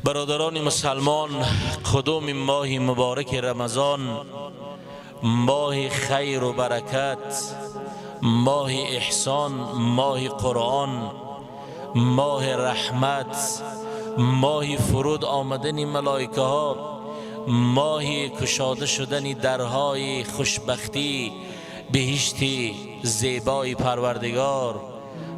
برادران مسلمان، قدوم ماه مبارک رمضان ماه خیر و برکت، ماه احسان، ماه قرآن، ماه رحمت، ماه فرود آمدن ملائکه ها، ماه کشاده شدن درهای خوشبختی بهشتی زیبای پروردگار،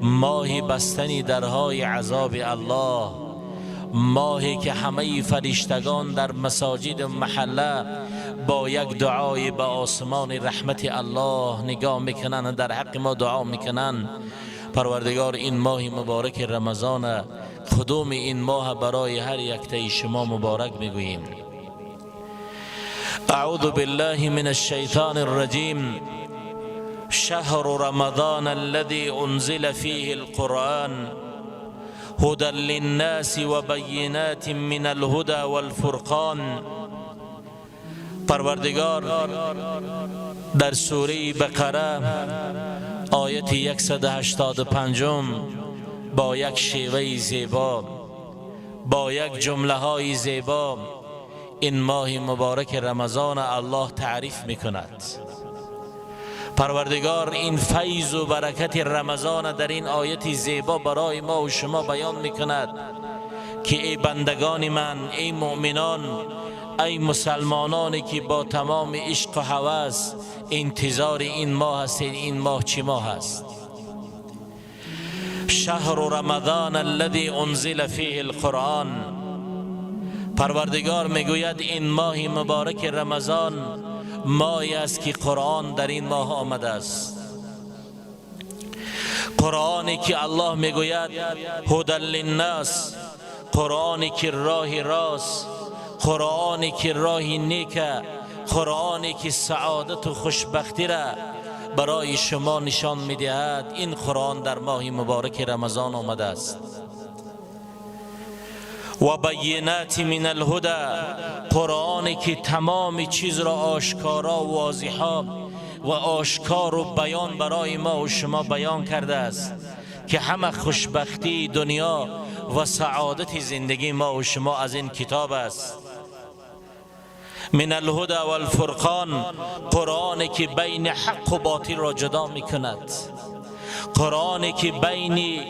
ماه بستن درهای عذاب الله، ماهی که همه فرشتگان در مساجد محله با یک دعای به آسمان رحمت الله نگاه میکنن، در حق ما دعا میکنن. پروردگار این ماه مبارک رمضان، قدوم این ماه برای هر یک تای شما مبارک میگوییم. اعوذ بالله من الشیطان الرجیم. شهر رمضان الذي انزل فيه القرآن هدى للناس وبينات من الهدى والفرقان. پروردگار در سوره بقره آیت 185 با یک شیوه زیبا، با یک جمله های زیبا این ماه مبارک رمضان الله تعریف میکند. پروردگار این فیض و برکت رمضان در این آیت زیبا برای ما و شما بیان میکند که ای بندگان من، ای مؤمنان، ای مسلمانانی که با تمام عشق و هوس انتظار این ماه هستید، این ماه چی ماه است؟ شهر رمضان الذي انزل فيه القرآن. پروردگار میگوید این ماه مبارک رمضان ماهی است که قرآن در این ماه آمده است. قرآنی که الله میگوید هدی للناس، قرآنی که راه راست، قرآنی که راه نیکه، قرآنی که سعادت و خوشبختی را برای شما نشان میدهد. این قرآن در ماه مبارک رمضان آمده است. و بینات من الهدى، قرآنی که تمام چیز را آشکارا و واضحا و آشکار و بیان برای ما و شما بیان کرده است که همه خوشبختی دنیا و سعادت زندگی ما و شما از این کتاب است. من الهدى والفرقان، قرآنی که بین حق و باطل را جدا می کند، قرآنی که بین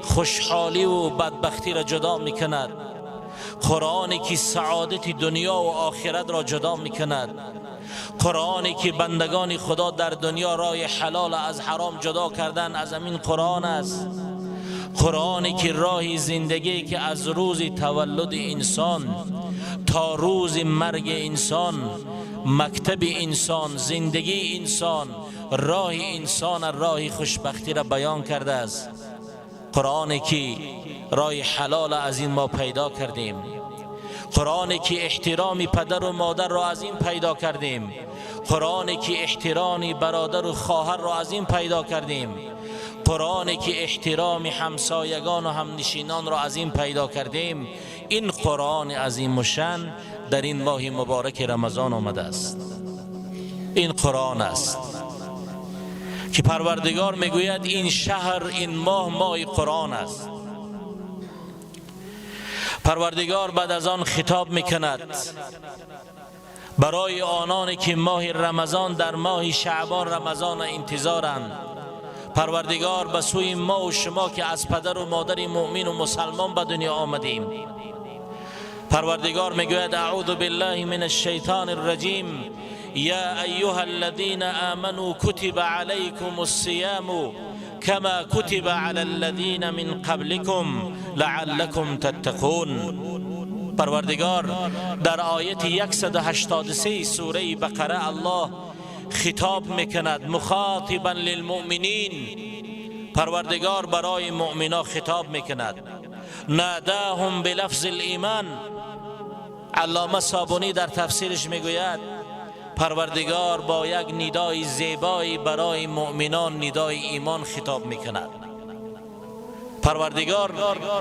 خوشحالی و بدبختی را جدا می کند، قرآنی که سعادت دنیا و آخرت را جدا می کند، قرآنی که بندگان خدا در دنیا راه حلال از حرام جدا کردن از همین قرآن است. قرآنی که راه زندگی که از روز تولد انسان تا روز مرگ انسان، مکتب انسان، زندگی انسان، راه انسان، راه خوشبختی را بیان کرده است. قرآنی که راه حلال از این ما پیدا کردیم، قرآنی که احترام پدر و مادر را از این پیدا کردیم، قرآنی که احترام برادر و خواهر را از این پیدا کردیم، قرآنی که احترام همسایگان و همنشینان را از این پیدا کردیم. این قرآن عظیم الشأن در این ماه مبارک رمضان آمده است. این قرآن است که پروردگار میگوید این شهر، این ماه قرآن است. پروردگار بعد از آن خطاب میکند برای آنانی که ماه رمضان در ماه شعبان رمضان انتظارند. پروردگار به سوی ما و شما که از پدر و مادر مؤمن و مسلمان به دنیا آمدیم، پروردگار میگوید اعوذ بالله من الشیطان الرجیم. یا ایها الذین آمنوا کتب علیکم الصیام کما کتب علی الذین من قبلکم لعلکم تتقون. پروردگار در آیت 183 سوره بقره الله خطاب میکند مخاطبا للمؤمنین. پروردگار برای مؤمنان خطاب میکند، ناداهم بلفظ الایمان. علامه صابونی در تفسیرش میگوید پروردگار با یک ندای زیبایی برای مؤمنان ندای ایمان خطاب میکند. پروردگار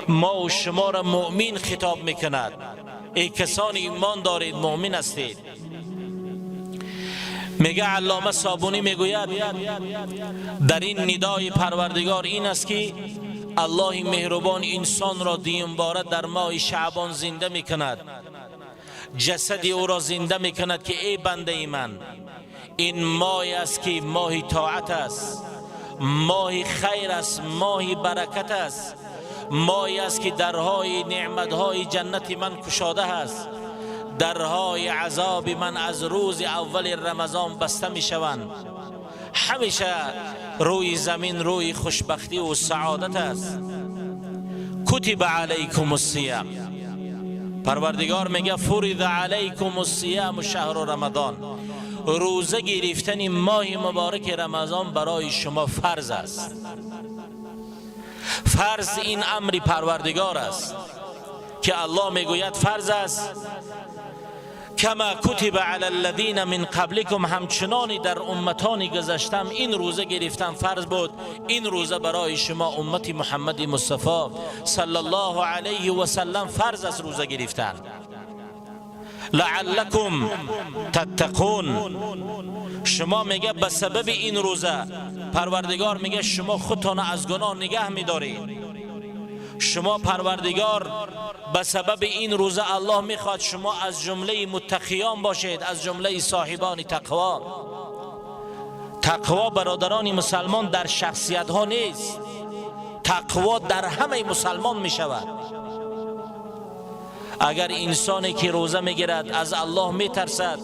ما و شما را مؤمن خطاب میکند. ای کسان ایمان دارید، مؤمن هستید. میگه علامه صابونی میگوید در این ندای پروردگار این است که الله مهربان انسان را دیمباره در ماه شعبان زنده می کند، جسد او را زنده می کند که ای بنده من، این ماهی است که ماه طاعت است، ماه خیر است، ماه برکت است، ماهی است که درهای نعمتهای جنت من کشاده است، درهای عذاب من از روز اول رمضان بسته می شوند. همیشه روی زمین روی خوشبختی و سعادت است. کتب علیکم الصیام، پروردگار میگه فرض علیکم الصیام شهر رمضان، روزه گرفتن ماه مبارک رمضان برای شما فرض است. فرض این امر پروردگار است که الله میگوید فرض است. کما کتب علی الذین من قبلکم، همچنانی در امتان گذشتم این روزه گرفتن فرض بود. این روزه برای شما امت محمد مصطفی صلی الله علیه و سلم فرض است روزه گرفتن. لعلکم تتقون، شما میگه به سبب این روزه پروردگار میگه شما خودتان از گناه نگه میدارید. شما پروردگار به سبب این روزه الله میخواد شما از جمله متقیان باشید، از جمله صاحبان تقوا. تقوا برادران مسلمان در شخصیت ها نیست، تقوا در همه مسلمان میشود. اگر انسانی که روزه میگیرد از الله میترسد،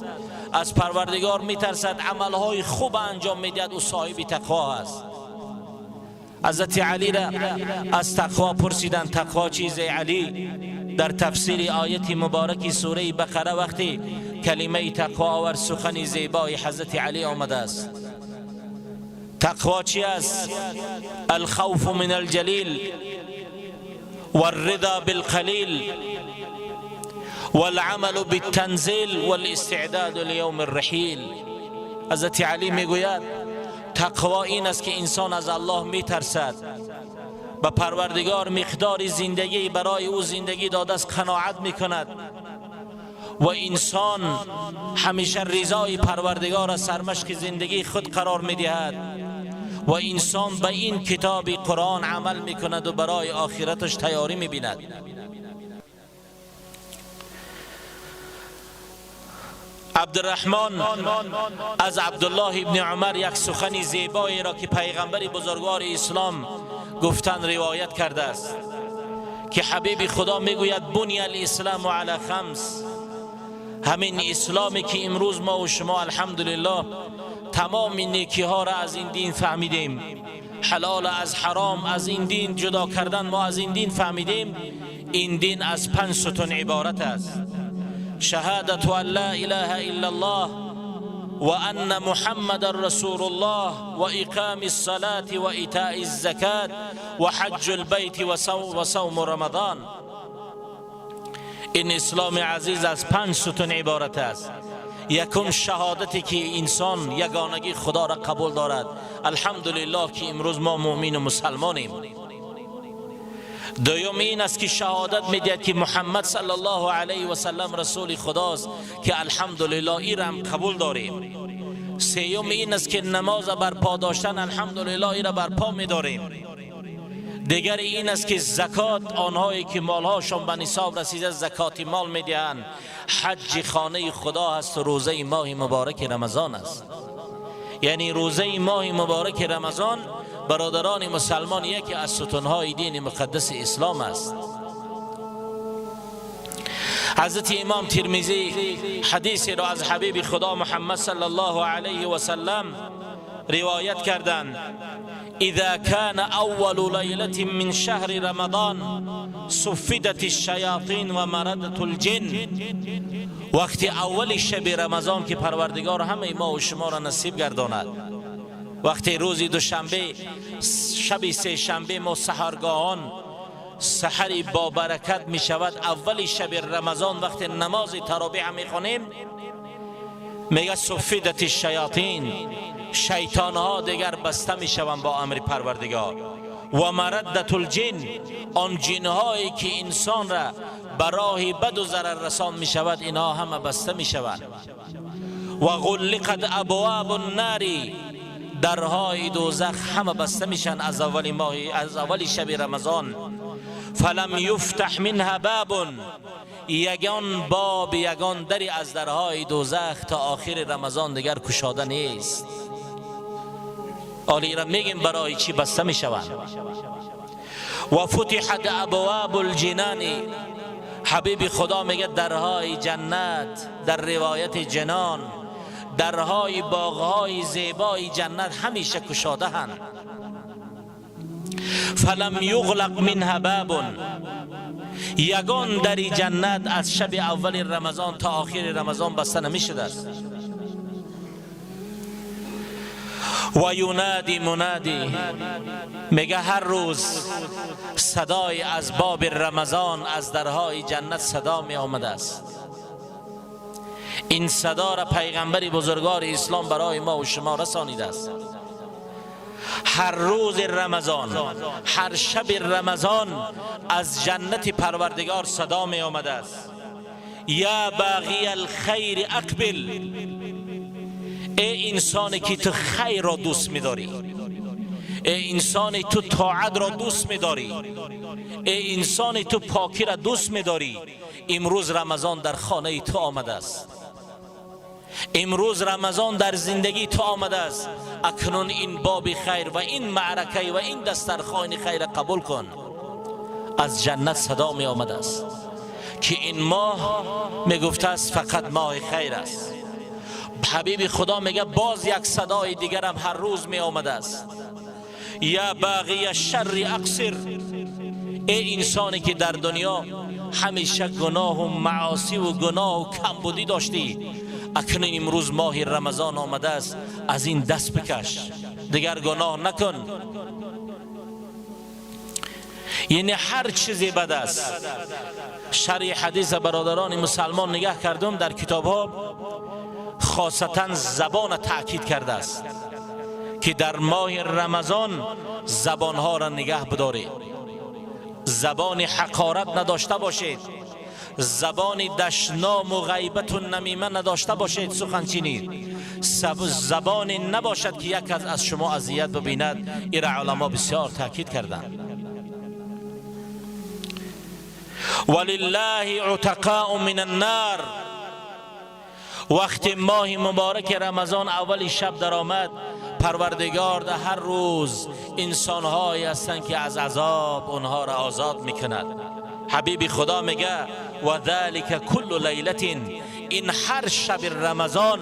از پروردگار میترسد، عملهای خوب انجام میدهد، او صاحب تقوا است. حضرت علی را از تقوا پرسیدند تقوا چیز علی؟ در تفسیر آیت مبارک سوره بقره وقتی کلمه تقوا و سخن زیبای حضرت علی آمده است. تقوا چی است؟ الخوف من الجلیل والرضا بالقلیل والعمل بالتنزیل والاستعداد لیوم الرحیل. حضرت علی میگوید تقوا این است که انسان از الله میترسد، به پروردگار مقدار زندگی برای او زندگی داده است قناعت میکند و انسان همیشه رضای پروردگار را سرمشق زندگی خود قرار میدهد و انسان به این کتاب قرآن عمل میکند و برای آخرتش تیاری میبیند. عبدالرحمن از عبدالله ابن عمر یک سخن زیبایی را که پیغمبر بزرگوار اسلام گفتن روایت کرده است که حبیب خدا میگوید بنی الاسلام علی خمس، همین اسلامی که امروز ما و شما الحمدلله تمام نیکی ها را از این دین فهمیدیم، حلال از حرام از این دین جدا کردن ما از این دین فهمیدیم. این دین از 5 ستون عبارت است: شهادت ان لا اله الا الله و ان محمد رسول الله و اقام الصلاة و ایتاء الزکات و حج البیت و صوم رمضان. این اسلام عزیز از 5 ستون عبارت است. یکم شهادتی که انسان یگانگی خدا را قبول دارد، الحمدلله که امروز ما مؤمن و مسلمانیم. دوم این است که شهادت میدهد که محمد صلی الله علیه و سلم رسول خداست، که الحمدلله این را هم قبول داریم. سوم این است که نماز برپا داشتن الحمدلله این را برپا میداریم. دیگر این است که زکات، آنهایی که مالهاشون به نصاب رسیده زکات مال میدهند. حج خانه خدا هست و روزه ماه مبارک رمضان است. یعنی روزه ماه مبارک رمضان برادران مسلمان یکی از ستونهای دین مقدس اسلام است. حضرت امام ترمذی حدیثی را از حبیب خدا محمد صلی الله علیه و سلم روایت کردند: اذا كان اول لیلة من شهر رمضان صفدت الشیاطین و مردت الجن. وقتی اول شب رمضان که پروردگار همه ما و شما را نصیب گرداند، وقتی روزی دوشنبه شب سه شنبه ما سحرگاهان سحری با برکت می شود، اول شب رمضان وقتی نماز تراویح می خونیم، میگه صفدت الشیاطین، شیطان ها دیگر بسته می شوند با امر پروردگار. و مردت الجن، آن جن هایی که انسان را به راه بد و ضرر رسان می شود، اینها همه بسته می شوند. و غلقت ابواب النار، درهای دوزخ همه بسته میشن از اول شب رمضان. فلم یفتح منها باب، یگان باب، یگان دری از درهای دوزخ تا آخر رمضان دیگر گشاده نیست. حالا را میگیم برای چی بسته میشوند. و فتحت ابواب الجنان، حبیب خدا میگه درهای جنت، در روایت جنان درهای باغهای زیبای جنت همیشه گشاده هستند. فلم یغلق منها باب، یگان دری جنت از شب اول رمضان تا آخر رمضان بسته نمیشده است. و ینادی منادی، میگه هر روز صدای از باب رمضان از درهای جنت صدا می آمده است. این صدا را پیغمبر بزرگوار اسلام برای ما و شما رسانیده است. هر روز رمضان، هر شب رمضان از جنت پروردگار صدا می آمده است. یا باغی الخیر اقبل، ای انسانی که تو خیر را دوست می‌داری، ای انسانی تو طاعت را دوست می‌داری، ای انسانی تو پاکی را دوست می‌داری، امروز رمضان در خانه تو آمده است. امروز رمضان در زندگی تو آمده است. اکنون این باب خیر و این معرکه و این دسترخوان خیر قبول کن. از جنت صدا می آمده است که این ماه می گفته است فقط ماه خیر است. حبیب خدا میگه باز یک صدای دیگر هم هر روز می آمده است. یا باغی الشر اقصر، ای انسانی که در دنیا همیشه گناه و معاصی و گناه و کمبودی داشتی، اکنون امروز ماه رمضان آمده است، از این دست بکش، دیگر گناه نکن. یعنی هر چیزی بد است. شرح حدیث برادران مسلمان نگاه کردم در کتاب ها، خاصتا زبان تأکید کرده است که در ماه رمضان زبان ها را نگه بدارید، زبان حقارت نداشته باشید، زبان دشنام و غیبت و نمیمه نداشته باشید، سخن چینید، زبان نباشد که یک از شما اذیت ببیند. این علما بسیار تأکید کردند. ولله عتقاء من النار، وقتی ماه مبارک رمضان اول شب در آمد، پروردگار در هر روز انسان‌هایی هستند که از عذاب اونها را آزاد میکند. حبیب خدا میگه و ذلک کل لیلت، این هر شب رمضان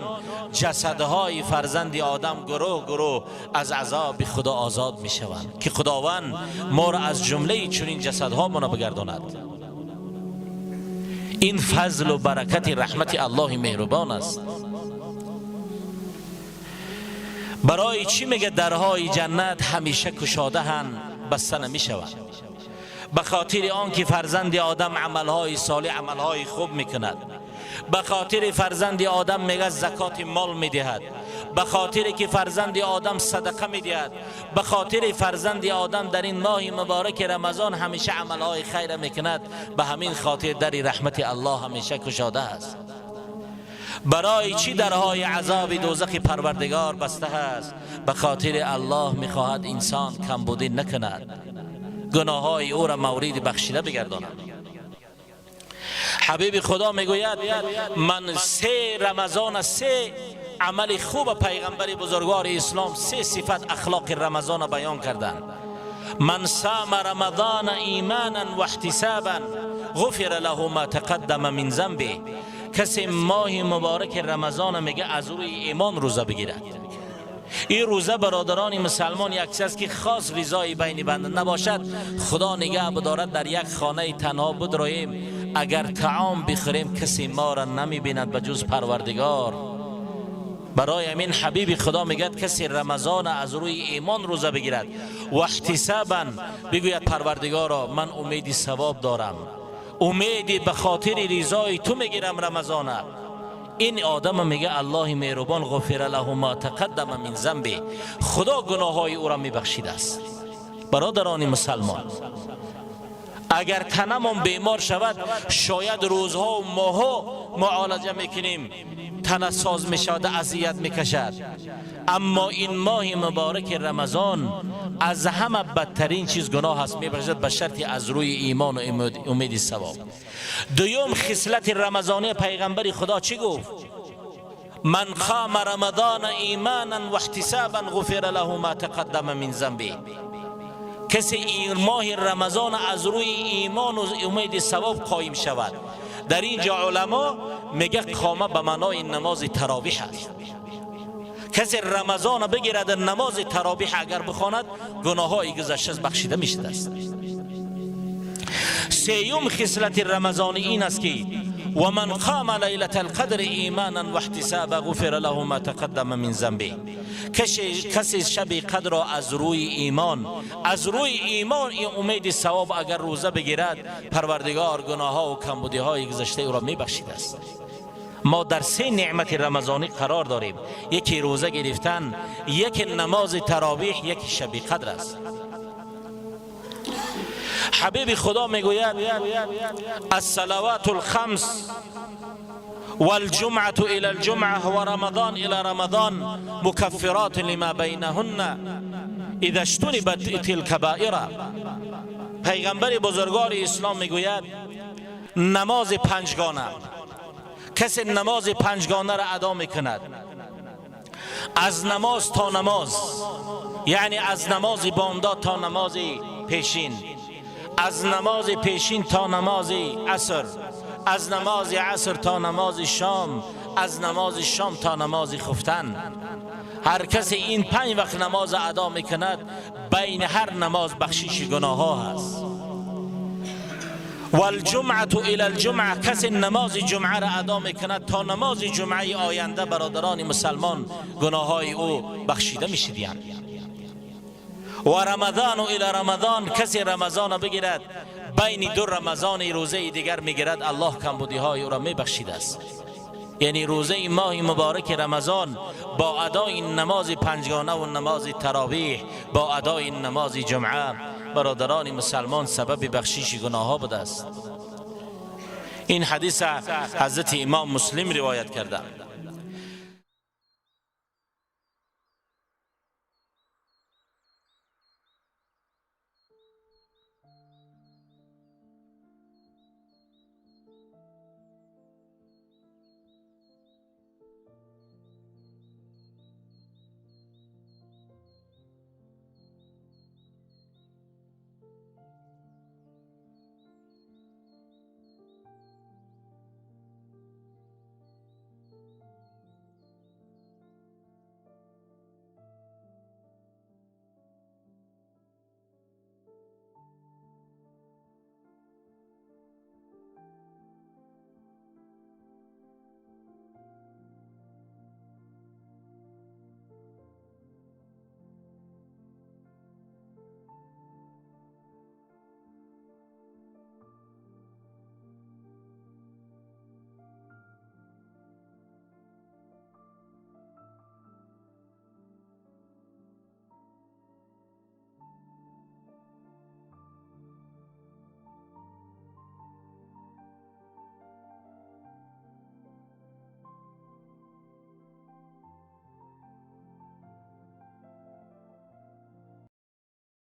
جسدهای فرزند آدم گروه گروه از عذاب خدا آزاد میشوند که خداوند ما را از جمله چنین جسدها منا بگرداند. این فضل و برکت رحمت الله مهربان است. برای چی میگه درهای جنت همیشه گشاده هستند، بسته نمیشوند؟ به خاطر آنکه فرزند آدم عملهای صالح، عملهای خوب میکند. به خاطر فرزند آدم میگه زکات مال میدهد. به خاطر که فرزند آدم صدقه میدهد. به خاطر فرزند آدم در این ماه مبارک رمضان همیشه عملهای خیر میکند. به همین خاطر در رحمت الله همیشه گشاده است. برای چی درهای عذاب دوزخ پروردگار بسته است؟ به خاطر الله میخواهد انسان کمبودی نکند، گناههای او را مورد بخشیده بگرداند. حبیب خدا میگوید من 3 رمضان 3 عمل خوب پیغمبر بزرگوار اسلام 3 صفت اخلاق رمضان بیان کردند. من صام رمضان ایمانا و احتسابا غفر له ما تقدم من ذنبه، کسی ماه مبارک رمضان میگه از روی ایمان روزه بگیرد. این روزه برادران مسلمان یک چیز که خاص رضای بین بنده نباشد. خدا نگه بدارد در یک خانه تنها بدرویم، اگر طعام بخوریم کسی ما را نمی بیند بجز پروردگار. برای همین حبیب خدا میگد کسی رمضان از روی ایمان روزه بگیرد و احتسابا بگوید پروردگارا من امید ثواب دارم، امیدی به خاطر رضای تو میگیرم رمضان. این آدم میگه الله مهربان غفر له ما تقدم من ذنبه، خدا گناههای او را میبخشیده است. برادران مسلمان، اگر تنمون بیمار شود شاید روزها و ماها معالجه میکنیم، تن ساز میشود، اذیت میکشد. اما این ماه مبارک رمضان از همه بدترین چیز گناه است، میبخشد به شرطی از روی ایمان و امید ثواب. دوم خصلت رمضانی پیغمبر خدا چی گفت؟ من قام رمضان ایمانا و احتسابا غفر له ما تقدم من ذنبه. کسی این ماه رمضان از روی ایمان و امید ثواب قایم شود. در اینجا علما میگه قامه به معنای نماز تراویح است. کسی رمضان بگیرد نماز تراویح اگر بخواند گناههای گذشته بخشیده میشد است. سیوم خصلت رمضان این است که و من قام لیلة القدر ایمانا و احتسابا غفر له ما تقدم من ذنبه. کسی شب قدر را از روی ایمان امید ثواب اگر روزه بگیرد، پروردگار گناه ها و کمبودی های گذشته او را میبخشیده است. ما در سه نعمت رمضانی قرار داریم، یکی روزه گرفتن، یک نماز تراویح، یک شب قدر است. حبیب خدا میگوید الصلوات الخمس والجمعة الى الجمعة ورمضان الى رمضان مكفرات لما بينهن اذا اجتنبت الكبائر. پیغمبر بزرگوار اسلام میگوید نماز پنجگانه، کسی نماز پنجگانه را ادا میکند، از نماز تا نماز، یعنی از نماز بامداد تا نماز پیشین، از نماز پیشین تا نماز عصر، از نماز عصر تا نماز شام، از نماز شام تا نماز خفتن. هر کسی این 5 وقت نماز ادا میکند، بین هر نماز بخشش گناه ها هست. والجمعة الى الجمعة، کسی نماز جمعه را ادا میکند تا نماز جمعه آینده برادران مسلمان گناه های او بخشیده میشدند. و رمضان الى رمضان، کسی رمضان بگیرد بین 2 رمضان روزه دیگر میگیرد، الله کمبودی های او را میبخشیده است. یعنی روزه ماه مبارک رمضان با ادای نماز پنجگانه و نماز تراویح، با ادای نماز جمعه برادران مسلمان سبب بخشش گناه ها بوده است. این حدیث حضرت امام مسلم روایت کرده.